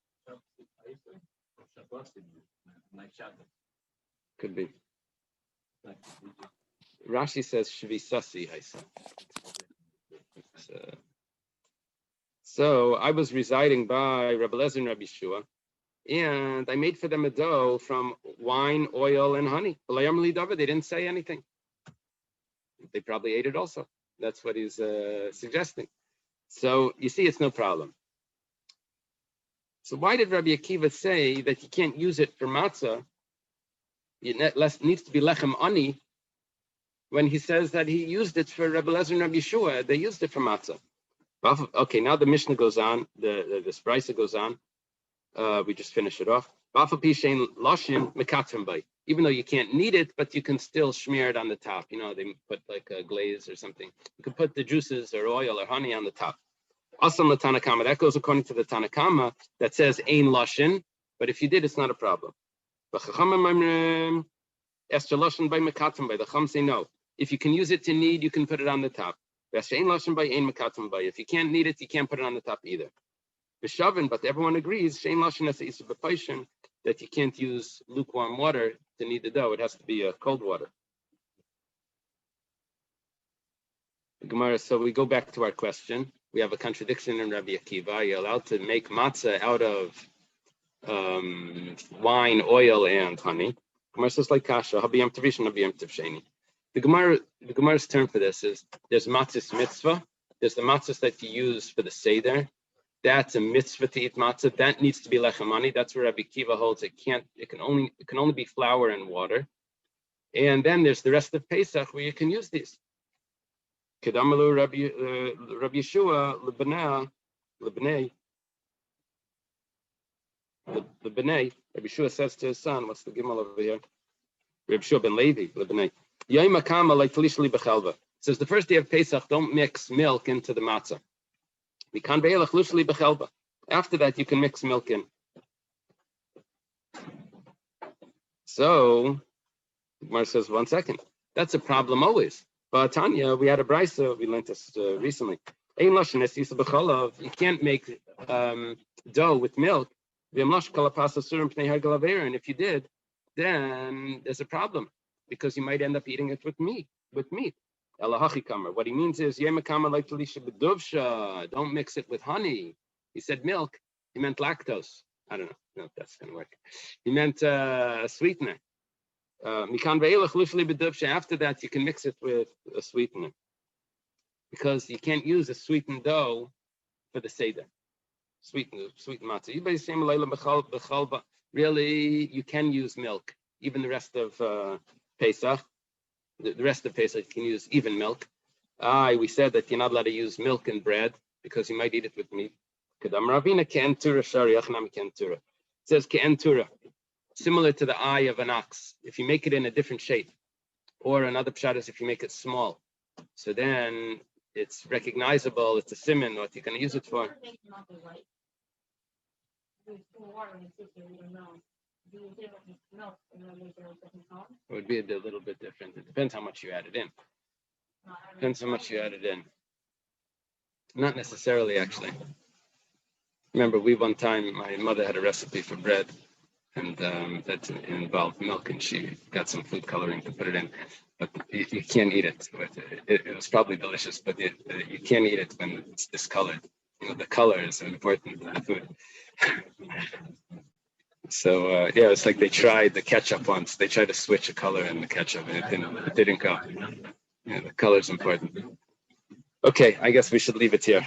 Could be. Rashi says Shvisasi Haisa. So I was residing by Rabbi Elazar and Rabbi Yeshua, and I made for them a dough from wine, oil, and honey. They didn't say anything. They probably ate it also. That's what he's suggesting. So you see, it's no problem. So why did Rabbi Akiva say that you can't use it for matzah? It needs to be lechem ani. When he says that he used it for Rabbi Elazar and Rabbi Yeshua, they used it for matzah. Okay, now the Mishnah goes on, the Brisa goes on. We just finish it off. Even though you can't knead it, but you can still smear it on the top. You know, they put like a glaze or something. You can put the juices or oil or honey on the top. Asam the Tanakama. That goes according to the Tanakama that says ein lashin, but if you did, it's not a problem. The Chum say no. If you can use it to knead, you can put it on the top. If you can't knead it, you can't put it on the top either. But everyone agrees that you can't use lukewarm water to knead the dough. It has to be cold water. Gemara. So we go back to our question. We have a contradiction in Rabbi Akiva. You're allowed to make matzah out of wine, oil, and honey. Gemara says like kasha. Habiyam tavish and habiyam tavsheni. The Gemara's term for this is there's matzahs mitzvah. There's the matzahs that you use for the seder. That's a mitzvah to eat matzah. That needs to be lechem ani. That's where Rabbi Akiva holds it can only be flour and water. And then there's the rest of Pesach where you can use these. Kedamalu Rabbi Yeshua lebnei. The B'nai, Rabbi Yeshua says to his son, what's the Gimel over here? Rabbi Yeshua ben Levi, the B'nai. Yomi kama like Talishli b'chelva. Says the first day of Pesach, don't mix milk into the matzah. Mikan be'elach lushli b'chelva. After that, you can mix milk in. So, Gemara says, 1 second. That's a problem always. But Tanya, we had a brisa, we learned this recently. You can't make dough with milk. And if you did, then there's a problem because you might end up eating it with meat. What he means is, don't mix it with honey. He said milk. He meant lactose. I don't know if that's going to work. He meant sweetener. After that, you can mix it with a sweetener because you can't use a sweetened dough for the Seder. Sweet matzah. Really, you can use milk. Even the rest of Pesach, the rest of Pesach, you can use even milk. We said that you're not allowed to use milk and bread because you might eat it with meat. It says ke'entura, similar to the eye of an ox. If you make it in a different shape, or another pshat is if you make it small, so then it's recognizable. It's a siman. What you're going to use it for? It would be a little bit different. It depends how much you added in. Depends how much you added in. Not necessarily, actually. Remember, one time, my mother had a recipe for bread, and that involved milk, and she got some food coloring to put it in. But you can't eat it. It was probably delicious, but you can't eat it when it's discolored. The color is important in the food. So it's like they tried the ketchup once. They tried to switch a color in the ketchup, and it didn't go. The color is important. Okay, I guess we should leave it here.